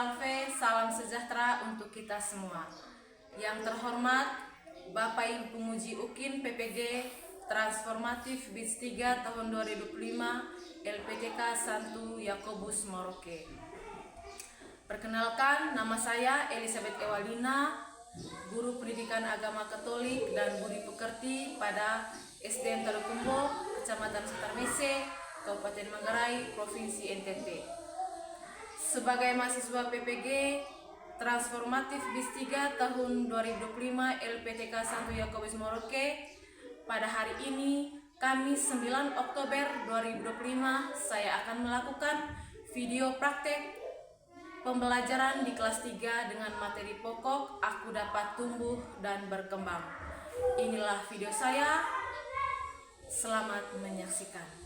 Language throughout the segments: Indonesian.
Salve, salam sejahtera untuk kita semua. Yang terhormat Bapak Ibu Pemuji UKIN PPG Transformatif BIS 3 tahun 2005 LPTK Santo Yakobus Merauke. Perkenalkan, nama saya Elizabeth Ewalina, guru pendidikan agama Katolik dan budi pekerti pada SDN Tarukumbo, Kecamatan Sutarmese, Kabupaten Manggarai, Provinsi NTT. Sebagai mahasiswa PPG Transformatif BIS 3 tahun 2025 LPTK Santo Yakobus Merauke, pada hari ini Kamis 9 Oktober 2025 saya akan melakukan video praktek pembelajaran di kelas 3 dengan materi pokok Aku Dapat Tumbuh dan Berkembang. Inilah video saya. Selamat menyaksikan.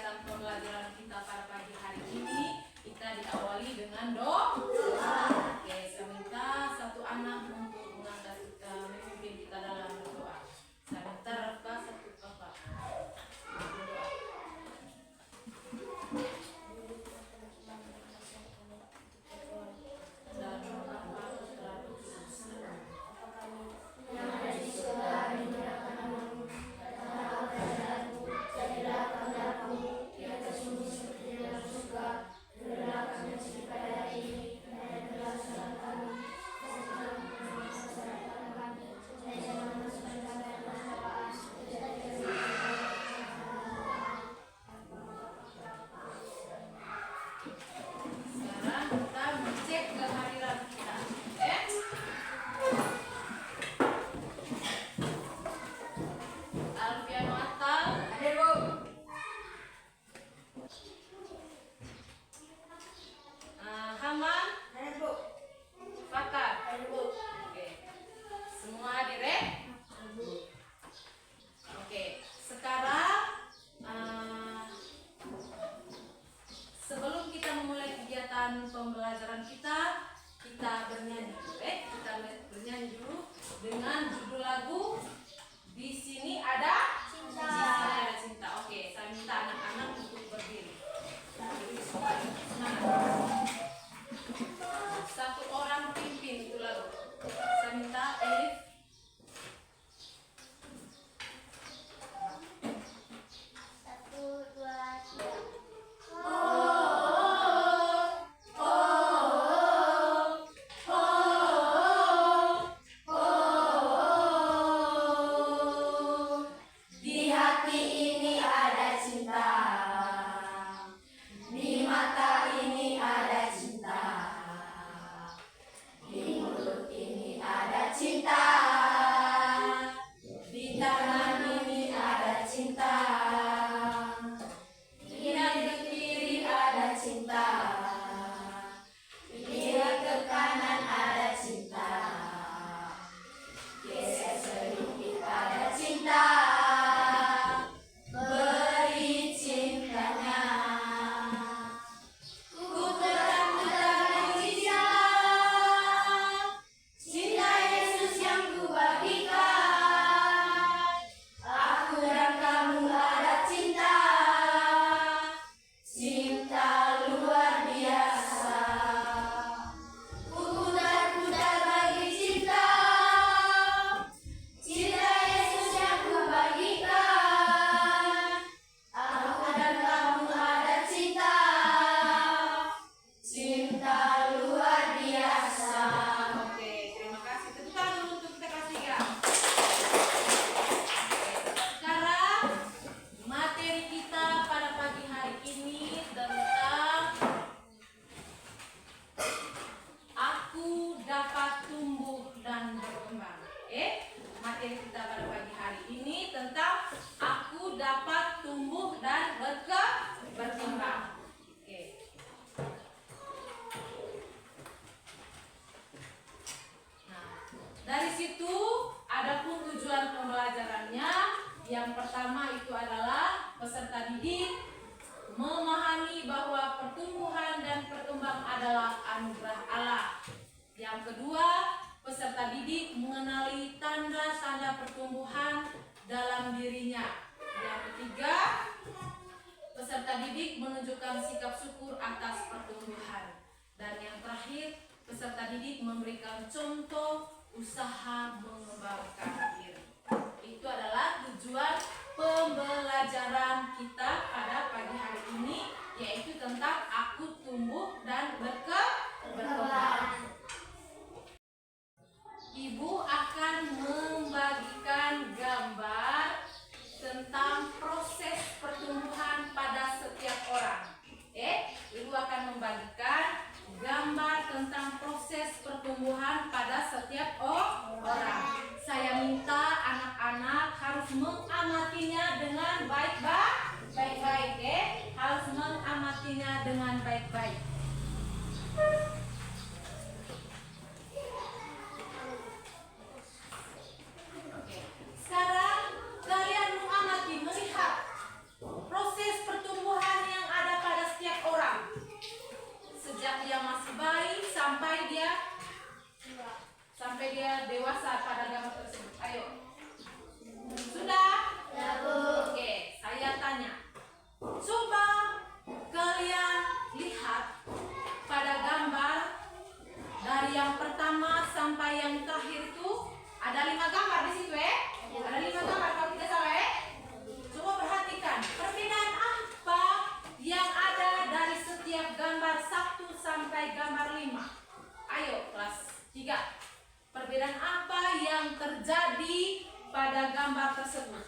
Pembelajaran kita pada pagi hari ini kita diawali dengan doa. Oke, saya minta satu anak untuk memimpin kita dalam berdoa. Saya minta Rafka satu kakak. Pembelajaran kita bernyanyi, kita bernyanyi dulu dengan judul lagu Di Sini Ada Cinta. Di Sini Ada Cinta. Oke, saya minta anak-anak untuk berdiri. Satu orang pimpin itu lagu. Saya minta Elif. Di mulut ini Dari situ adapun tujuan pembelajarannya, yang pertama itu adalah peserta didik memahami bahwa pertumbuhan dan berkembang adalah anugerah Allah. Yang kedua, peserta didik mengenali tanda-tanda pertumbuhan dalam dirinya. Yang ketiga, peserta didik menunjukkan sikap syukur atas pertumbuhan. Dan yang terakhir, peserta didik memberikan contoh usaha mengembangkan diri. Itu adalah tujuan pembelajaran kita pada pagi hari ini, yaitu tentang aku tumbuh dan berkembang. Ibu akan membagikan gambar tentang proses pertumbuhan pada setiap orang. Ibu akan membagikan gambar tentang proses pertumbuhan pada setiap orang. Saya minta anak-anak harus mengamatinya dengan baik-baik, harus mengamatinya dengan baik-baik. Sekarang kalian mengamati, melihat proses pertumbuhan yang ada pada setiap orang, sejak dia masih bayi sampai dia dewasa pada gambar tersebut. Ayo, sudah? Ya, Bu. Oke, saya tanya, coba kalian lihat pada gambar dari yang pertama sampai yang terakhir itu ada 5 gambar di situ, Ada 5 gambar kalau tidak salah, Coba perhatikan perbedaan apa yang ada dari setiap gambar 1 sampai gambar 5. Ayo kelas 3. Perbedaan apa yang terjadi pada gambar tersebut?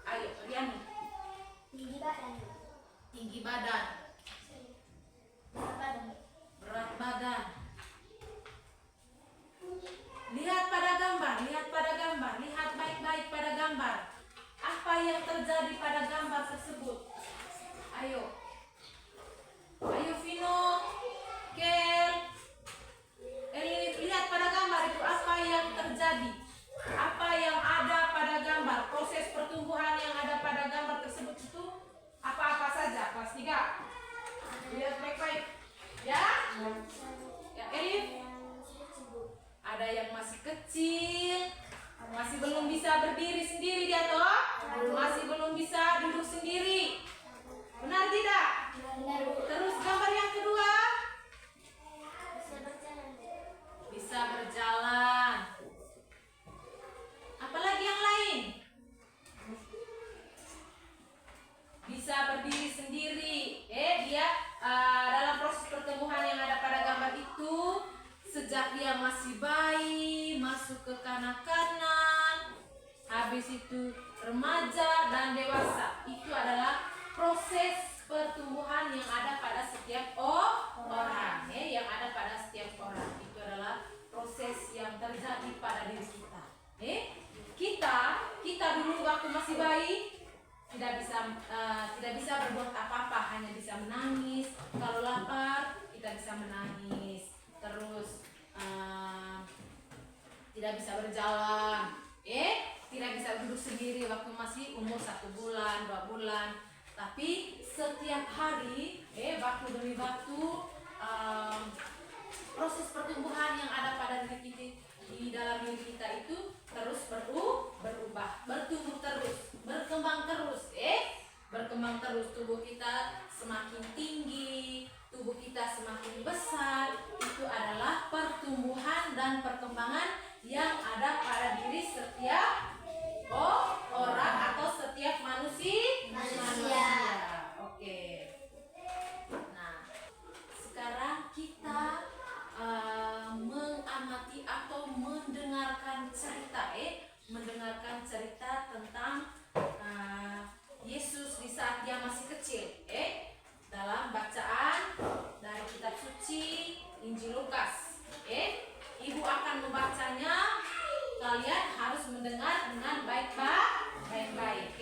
Ayo, Riani. Tinggi badan. Berat badan. Lihat pada gambar, lihat baik-baik pada gambar. Apa yang terjadi pada gambar tersebut? Ayo. Ayo Vino, Kel, Elif, lihat pada gambar itu apa yang terjadi. Apa yang ada pada gambar, proses pertumbuhan yang ada pada gambar tersebut itu apa-apa saja. Kelas 3. Lihat baik-baik. Ya? Ya, Elif. Ada yang masih kecil, masih belum bisa berdiri sendiri dia toh, masih belum bisa duduk sendiri. Benar tidak? Terus gambar yang kedua, bisa berjalan. Apalagi yang lain? Bisa berdiri sendiri. Dia dalam proses pertumbuhan yang ada pada gambar itu, sejak dia masih bayi, masuk ke kanak-kanak, habis itu remaja dan dewasa. Itu adalah proses pertumbuhan yang ada pada setiap orang, yang ada pada setiap orang. Itu adalah proses yang terjadi pada diri kita. Kita dulu waktu masih bayi tidak bisa berbuat apa-apa, hanya bisa menangis. Kalau lapar kita bisa menangis. Terus tidak bisa berjalan, tidak bisa duduk sendiri waktu masih umur 1 bulan, 2 bulan. Tapi setiap hari, waktu demi waktu, proses pertumbuhan yang ada pada diri kita, di dalam diri kita itu terus berubah, bertumbuh terus, berkembang terus, berkembang terus. Tubuh kita semakin tinggi, tubuh kita semakin besar. Itu adalah pertumbuhan dan perkembangan yang ada pada diri setiap orang atau setiap manusia. Oke. Nah, sekarang kita mengamati atau mendengarkan cerita tentang Yesus di saat dia masih kecil, dalam bacaan dari kitab suci Injil Lukas. Ibu akan membacanya, kalian harus mendengar dengan baik-baik.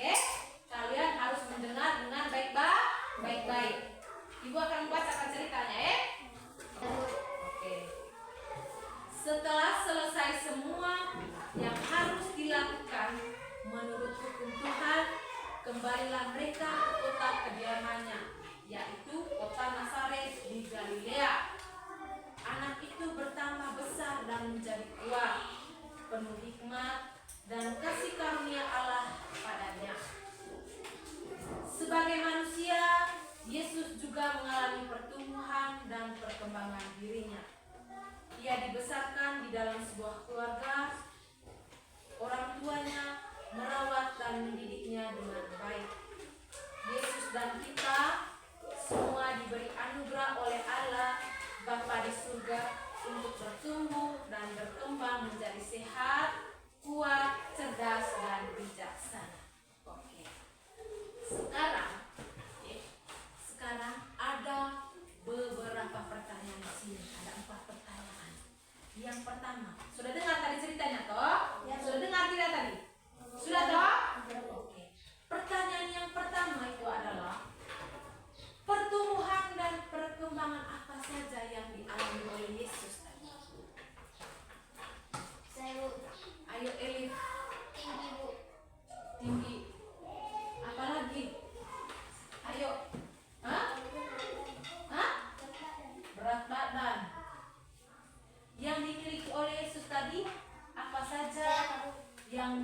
Kalian harus mendengar dengan baik-baik. Ibu akan membacakan ceritanya, Oke. Setelah selesai semua yang harus dilakukan menurut hukum Tuhan, kembalilah mereka ke kota kediamannya, yaitu kota Nazaret di Galilea. Anak itu bertambah besar dan menjadi kuat, penuh hikmat dan kasih karunia Allah padanya. Sebagai manusia, Yesus juga mengalami pertumbuhan dan perkembangan dirinya. Ia dibesarkan di dalam sebuah keluarga. Orang tuanya merawat dan mendidiknya dengan baik. Yesus dan kita semua diberi anugerah oleh Allah Bapa di surga untuk bertumbuh dan berkembang menjadi sehat, kuat, cerdas, dan bijaksana. Oke. Sekarang ada beberapa pertanyaan di sini. Ada 4 pertanyaan. Yang pertama, sudah dengar tadi ceritanya toh? Ya. Sudah dengar tidak tadi? Sudah toh? Oke. Pertanyaan yang pertama itu adalah pertumbuhan dan perkembangan apa saja yang dialami oleh Yesus tadi? Ayo Elif. Tinggi, Bu. Tinggi. Apalagi? Ayo. Hah? Berat badan. Yang dimiliki oleh Yesus tadi apa saja yang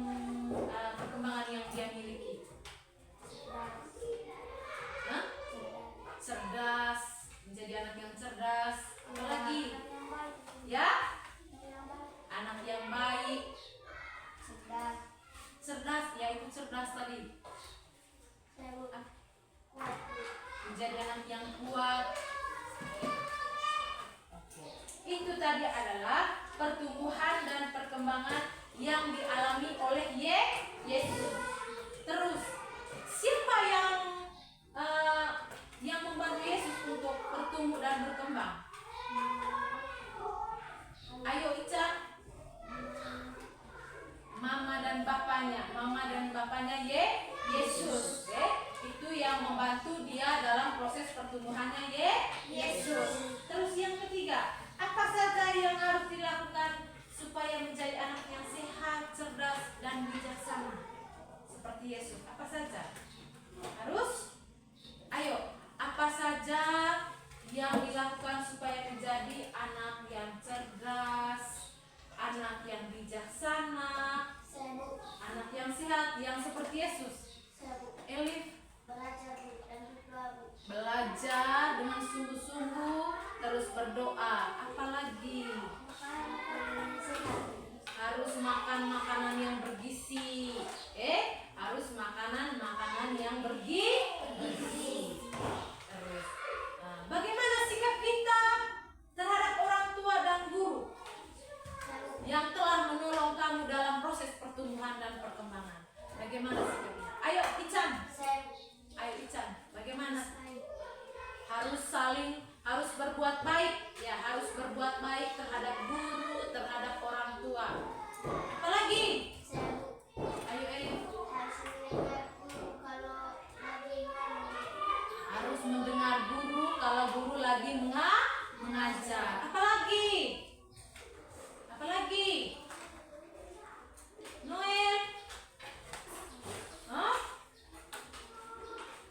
perkembangan yang dia miliki? Hah? Cerdas, menjadi anak yang cerdas. Apalagi? Ya? Anak yang baik. Cerdas, yaitu cerdas tadi. Menjadi anak yang kuat. Itu tadi adalah pertumbuhan dan perkembangan yang dialami oleh Yesus. Terus, siapa yang membantu Yesus untuk bertumbuh dan berkembang? Ayo Ica. Mama dan bapaknya Yesus. Itu yang membantu dia dalam proses pertumbuhannya Yesus. Terus yang ketiga, apa saja yang harus dilakukan supaya menjadi anak yang sehat, cerdas, dan bijaksana seperti Yesus? Apa saja? Apa saja yang dilakukan supaya menjadi anak yang cerdas, anak yang bijaksana, anak yang sehat, yang seperti Yesus? Elif. Belajar dengan sungguh-sungguh, terus berdoa. Apalagi? Harus makan makanan yang bergizi. Harus makanan yang bergizi. Terus, bagaimana sikap kita terhadap orang tua dan guru yang telah menolong kamu dalam proses pertumbuhan dan perkembangan? Bagaimana sikap kita? Ayo Ican, bagaimana? Harus berbuat baik, ya, harus berbuat baik terhadap guru, terhadap orang tua. Apalagi? Ayo Elif. Harus mendengar guru kalau guru lagi mengajar. Apalagi? Noel.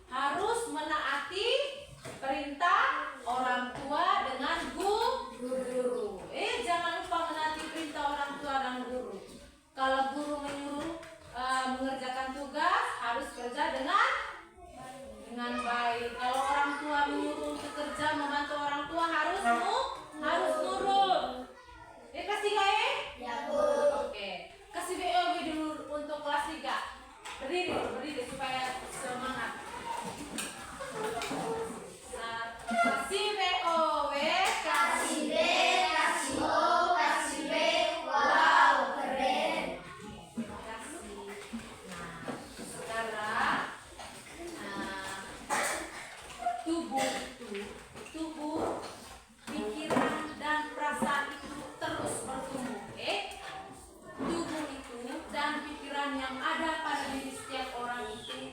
Harus menaati perintah orang tua dengan guru. Jangan lupa menaati perintah orang tua dan guru. Kalau guru menyuruh mengerjakan tugas, harus kerja dengan baik. Kalau orang tua menyuruh untuk kerja membantu orang tua, harus nurut. Kelas 3 ya? Ya, Bu. Oke. Kasih BOW dulu untuk kelas 3. Berdiri supaya semangat. Kasih BOW, kasih B, kasih O, kasih B. Wow, keren. Terima kasih. Nah, sekarang tubuh, pikiran dan perasaan itu terus bertumbuh. Tubuh itu dan pikiran yang ada pada diri setiap orang itu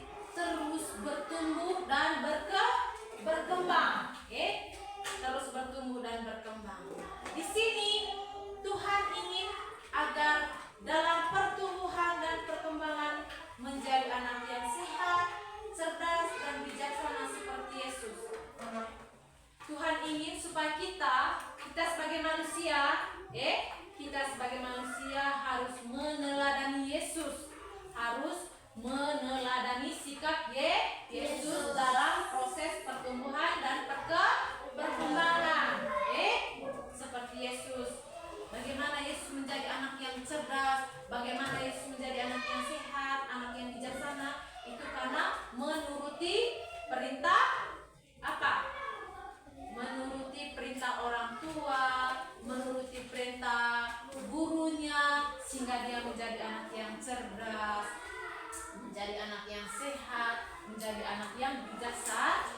kita sebagai manusia harus meneladani Yesus, harus meneladani sikap Yesus dalam proses pertumbuhan dan perkembangan. Seperti Yesus. Bagaimana Yesus menjadi anak yang cerdas, bagaimana Yesus menjadi anak yang sehat, anak yang bijaksana, itu karena menuruti perintah apa? Menuruti perintah orang tua, menuruti perintah gurunya, sehingga dia menjadi anak yang cerdas, menjadi anak yang sehat, menjadi anak yang bijaksana.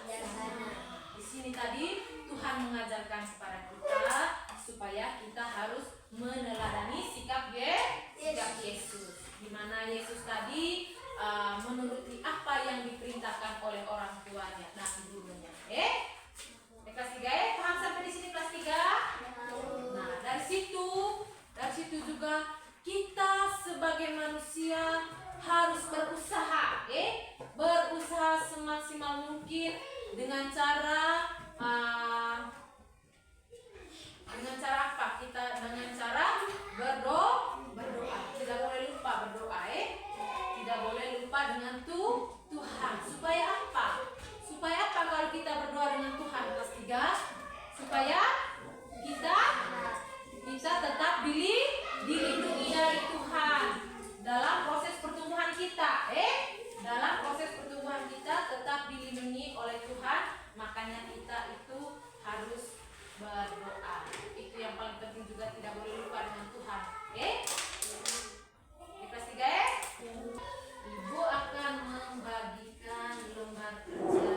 Di sini tadi Tuhan mengajarkan kepada kita supaya kita harus meneladani sikap Yesus. Di mana Yesus tadi menuruti apa yang diperintahkan oleh orang tuanya dan gurunya. Kelas 3 paham sampai di sini kelas 3? Nah, dari situ juga kita sebagai manusia harus berusaha, berusaha semaksimal mungkin dengan cara apa? Kita dengan cara berdoa. Tidak boleh lupa berdoa, tidak boleh lupa dengan Tuhan. Supaya apa? Supaya apa kalau kita berdoa dengan Tuhan kelas 3? Supaya kita tetap dilindungi dari Tuhan dalam proses pertumbuhan kita. Dalam proses pertumbuhan kita tetap dilindungi oleh Tuhan. Makanya kita itu harus berdoa. Itu yang paling penting juga, tidak boleh lupa dengan Tuhan. Di kelas 3 Ibu akan membagikan lembar kerja.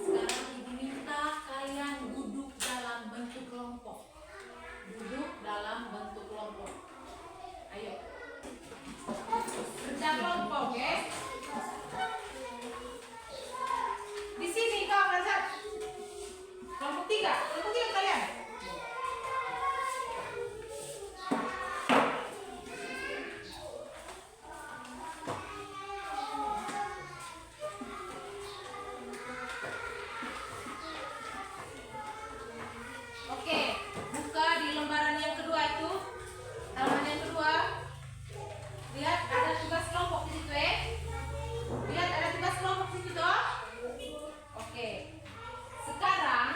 Sekarang Ibu minta kalian duduk dalam bentuk kelompok. Duduk dalam bentuk kelompok. Ayo. Kerja kelompok, Di sini kau belajar. Kelompok 3 kalian. Oke, buka di lembaran yang kedua itu. Halaman yang kedua. Lihat ada tugas kelompok di situ, Lihat ada tugas kelompok di situ, toh? Oke. Sekarang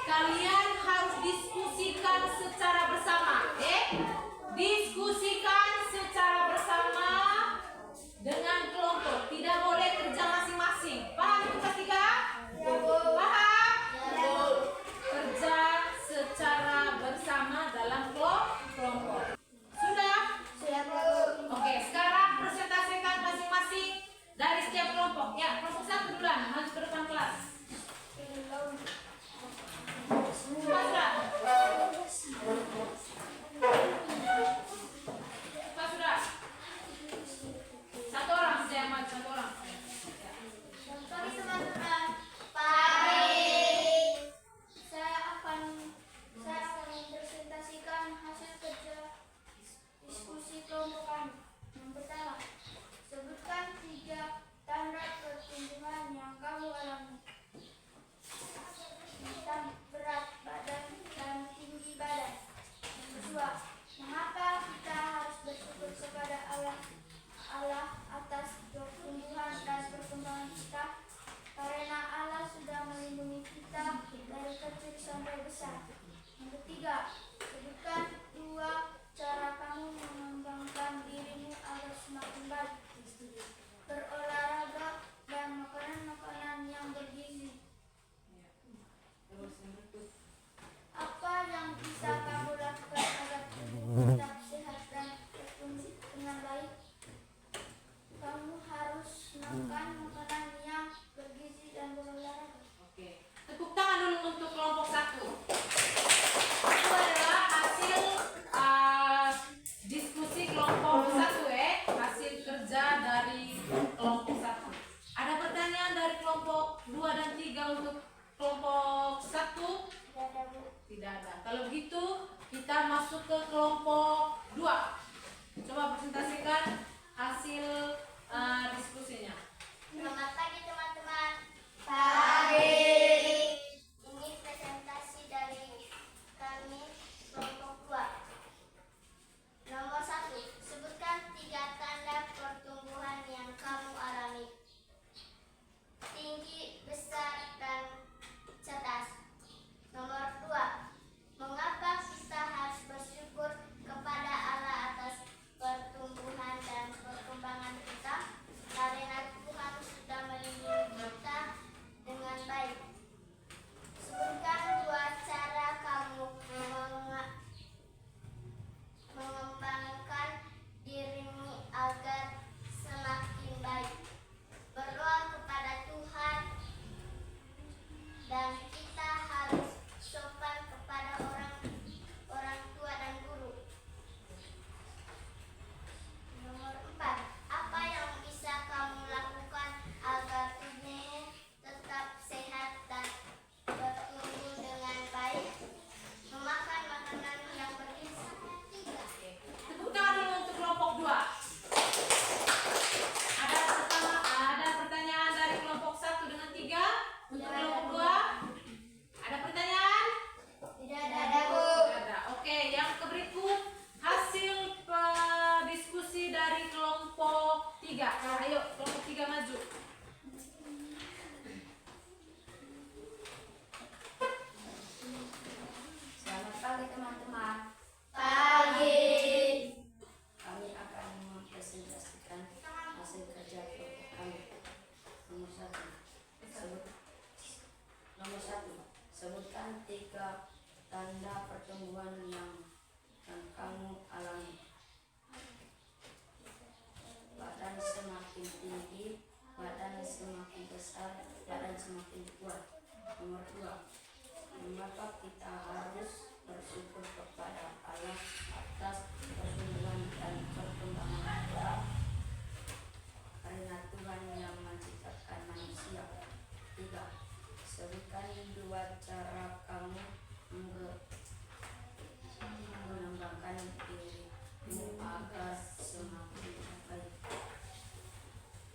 kalian harus diskusikan secara bersama, Diskusikan secara bersama dengan kelompok. Tidak boleh kerja masing-masing. Paham itu kelas 3? Paham? Kerja secara bersama dalam kelompok. Sudah? Oke, sekarang presentasikan masing-masing dari setiap kelompok. Ya, kelompok 1 duluan, maju ke depan kelas. Sudah. Satu orang saja yang maju, satu orang. Pagi teman-teman. Pagi. Saya akan mempresentasikan hasil kerja diskusi kelompok kami. Yang pertama, sebutkan 3 tanda pertumbuhan yang kamu alami. Berat badan dan tinggi badan. Yang kedua, mengapa kita harus bersyukur kepada Allah atas pertumbuhan dan perkembangan kita? Karena Allah sudah melindungi kita dari kecil sampai besar. Yang ketiga, sebutkan 2 cara kamu mengembangkan dirimu agar semakin baik. Berolahraga dan makanan-makanan yang bergizi. Apa yang bisa kamu lakukan agar tubuh tetap sehat dan bertumbuh dengan baik? Kamu harus makan makanan yang bergizi dan berolahraga. Oke. Tepuk tangan dulu untuk kelompok 1. Itu adalah hasil diskusi kelompok 1, hasil kerja dari kelompok 1. Ada pertanyaan dari kelompok 2 dan 3 untuk kelompok 1? Tidak ada. Kalau begitu kita masuk ke kelompok 2. Coba presentasikan hasil diskusinya. Selamat pagi teman-teman. Pagi. Ini presentasi dari tanda pertumbuhan yang kamu alami. Badan semakin tinggi, badan semakin besar, badan semakin kuat. Nomor 2, mengapa kita harus bersyukur kepada Allah atas pertumbuhan dan perkembangan kita? Karena Tuhan yang menciptakan manusia. 3, sebutkan 2 cara kamu mengembangkan dirimu agar semakin baik.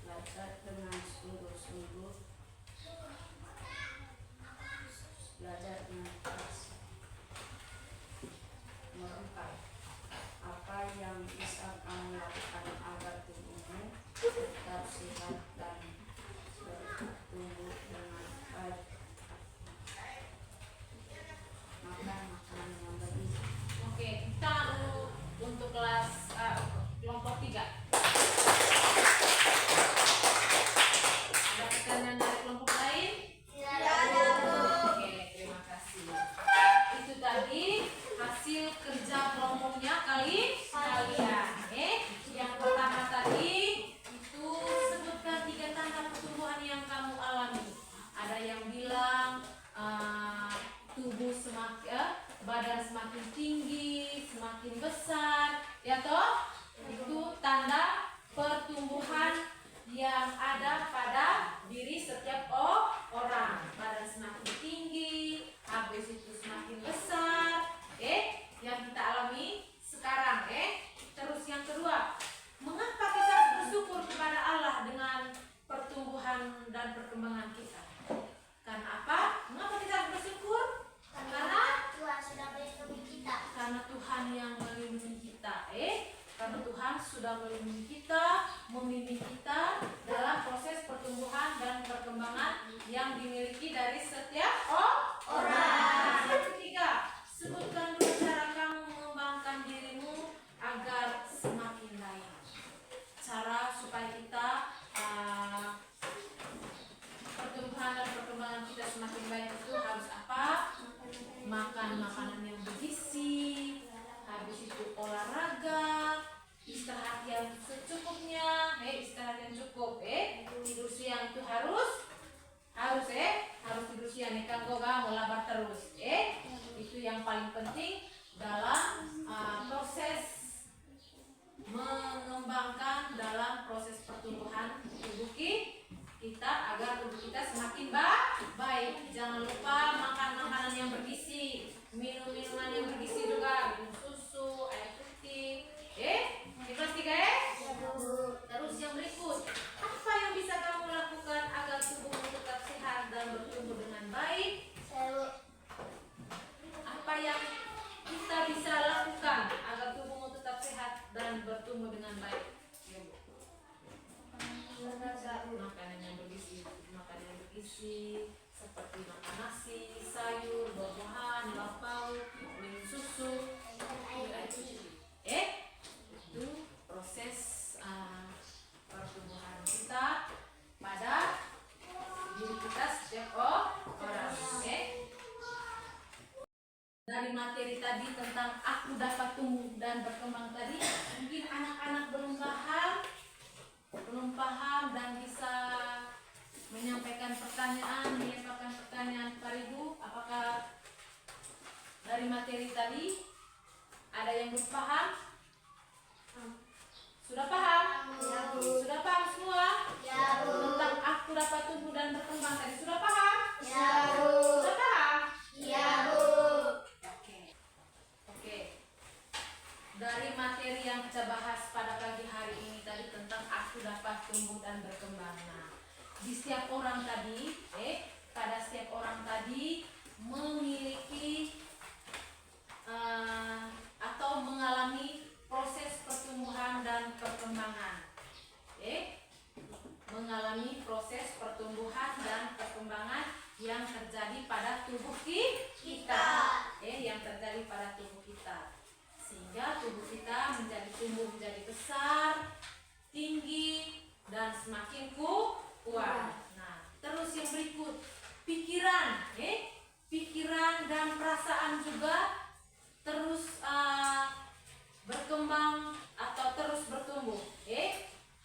Belajar dengan sungguh-sungguh, belajar dengan keras. Nomor 4, apa yang bisa kamu lakukan agar tubuhmu tetap sehat dan bertumbuh dengan baik? Makan makanan yang bergizi. Oke, kita untuk kelompok 3. Ada pertanyaan dari kelompok lain? Oke, terima kasih. Itu tadi hasil kerja kelompoknya kalian. Yang pertama tadi itu sebutkan 3 tanda pertumbuhan yang kamu alami. Ada yang bilang tubuh badan semakin tinggi, semakin besar, ya toh? Itu tanda pertumbuhan yang ada pada diri setiap orang. Badan semakin tinggi, habis itu semakin besar, yang kita alami sekarang, Terus yang kedua, mengapa kita harus bersyukur kepada Allah dengan pertumbuhan dan perkembangan kita? Karena apa? Mengapa kita harus bersyukur? Karena Tuhan sudah melindungi kita. karena Tuhan yang melindungi kita, karena Tuhan sudah melindungi kita, membimbing kita dalam proses pertumbuhan dan perkembangan yang dimiliki dari setiap orang. Yang ketiga, sebutkan 2 cara kamu mengembangkan dirimu agar semakin baik. Cara supaya kita pertumbuhan dan perkembangan kita semakin baik itu harus apa? Makan makanan yang bergizi, habis itu olahraga, istirahat yang secukupnya, istirahat yang cukup, tidur siang itu harus tidur siang, kan gak labar terus, itu yang paling penting dalam proses mengembangkan dalam proses pertumbuhan tubuh kita agar tubuh kita semakin baik. Jangan lupa makan makanan yang bergizi, minum minuman yang bergizi juga, minum susu, air putih. Kelas 3 Terus yang berikut, apa yang bisa kamu lakukan agar tubuhmu tetap sehat dan bertumbuh dengan baik? Apa yang kita bisa lakukan agar tubuhmu tetap sehat dan bertumbuh dengan baik? Makanan yang bergizi seperti makan nasi, sayur, buah-buahan, lauk pauk, minum susu, minum air putih. Itu proses pertumbuhan kita pada diri kita setiap orang. Dari materi tadi tentang aku dapat tumbuh dan berkembang tadi, mungkin anak-anak belum paham dan bisa menyampaikan pertanyaan kepada Ibu. Apakah dari materi tadi ada yang belum paham? Sudah paham? Ya, Bu. Sudah paham semua? Ya, Bu. Tentang aku dapat tumbuh dan berkembang tadi sudah paham? Ya, Bu. Sudah paham? Ya, Bu. Oke. Dari materi yang kita bahas pada pagi hari ini tadi tentang aku dapat tumbuh dan berkembang. Nah, di setiap orang tadi, pada setiap orang tadi memiliki atau mengalami proses pertumbuhan dan perkembangan. Mengalami proses pertumbuhan dan perkembangan yang terjadi pada tubuh kita. Yang terjadi pada tubuh kita. Sehingga tubuh kita tumbuh menjadi besar, tinggi, dan semakin kuat. Nah, terus yang berikut, pikiran. pikiran dan perasaan juga terus berkembang atau terus bertumbuh.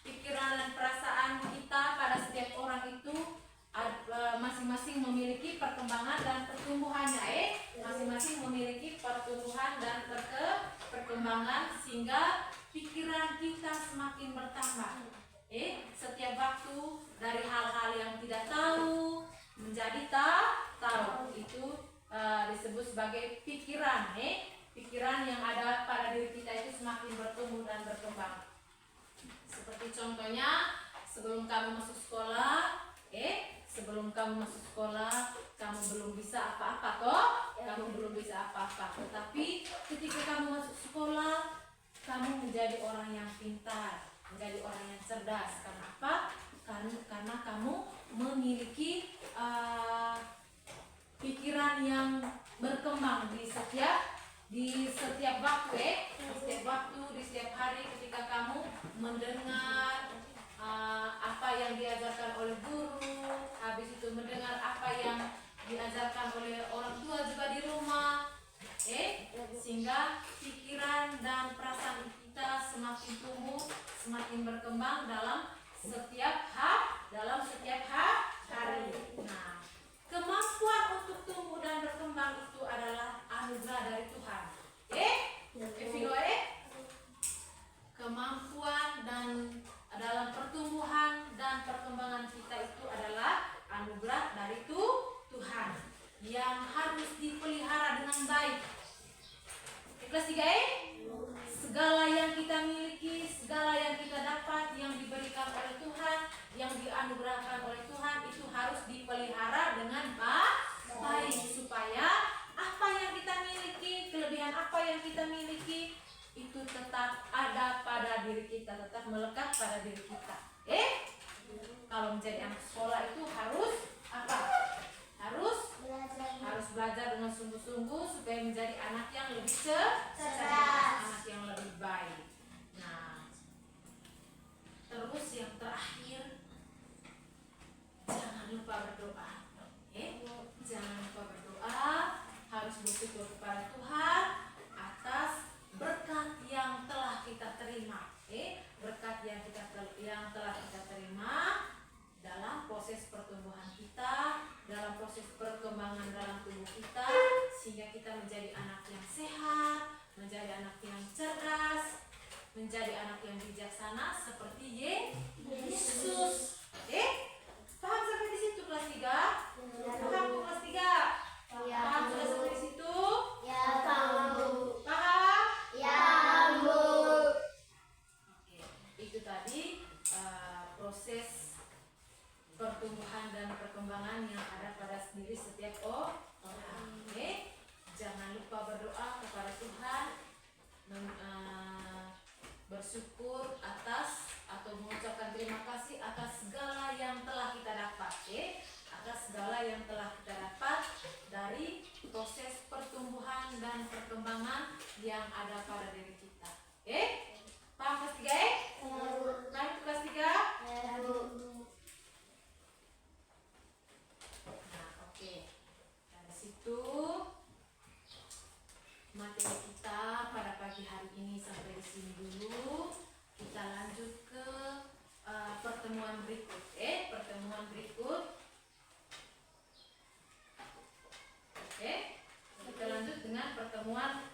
Pikiran dan perasaan kita pada setiap orang itu masing-masing memiliki perkembangan dan pertumbuhannya. Masing-masing memiliki pertumbuhan dan perkembangan sehingga pikiran kita semakin bertambah. Setiap waktu dari hal-hal yang tidak tahu menjadi tahu, itu disebut sebagai pikiran. Pikiran yang ada pada diri kita itu semakin bertumbuh dan berkembang. Seperti contohnya, sebelum kamu masuk sekolah, kamu belum bisa apa-apa toh? Kamu belum bisa apa-apa. Tetapi ketika kamu masuk sekolah, kamu menjadi orang yang pintar, menjadi orang yang cerdas. Karena apa? Karena kamu memiliki pikiran yang berkembang di setiap waktu, di setiap hari ketika kamu mendengar apa yang diajarkan oleh guru, habis itu mendengar apa yang diajarkan oleh orang tua juga di rumah, sehingga pikiran dan perasaan kita semakin tumbuh, semakin berkembang dalam setiap hari. Nah, kemampuan untuk tumbuh dan berkembang itu adalah anugerah dari Tuhan. Kemampuan dan dalam pertumbuhan dan perkembangan kita itu adalah anugerah dari Tuhan yang harus dipelihara dengan baik. Kelas 3 segala yang kita miliki, segala yang kita dapat, yang diberikan oleh Tuhan, yang dianugerahkan oleh Tuhan, itu harus dipelihara dengan baik supaya apa yang kita miliki, kelebihan apa yang kita miliki itu tetap ada pada diri kita, tetap melekat pada diri kita. Kalau menjadi anak sekolah itu harus apa? Harus belajar dengan sungguh-sungguh supaya menjadi anak yang lebih cerdas, anak yang lebih baik. Nah, terus yang terakhir, jangan lupa berdoa. Jangan lupa berdoa, harus bersyukur kepada Tuhan atas berkat yang telah kita terima. Berkat yang telah kita terima dalam proses pertumbuhan kita, dalam proses perkembangan dalam tubuh kita, sehingga kita menjadi anak yang sehat, menjadi anak yang cerdas, menjadi anak yang bijaksana seperti Yesus. Paham sampai di situ kelas 3? Paham Bu kelas 3? Paham sudah sampai di situ? Paham? Oke, itu tadi proses pertumbuhan dan perkembangan yang ada pada diri setiap orang. Jangan lupa berdoa kepada Tuhan, bersyukur atas atau mengucapkan terima kasih atas segala yang telah kita dapat, atas segala yang telah kita dapat dari proses pertumbuhan dan perkembangan yang ada pada diri kita. Paham kelas 3? Paham kelas 3? Nah, oke. Dari situ materi kita pada pagi hari ini sampai di sini dulu. Kita lanjut ke pertemuan berikut. Pertemuan berikut. Oke. Kita lanjut dengan pertemuan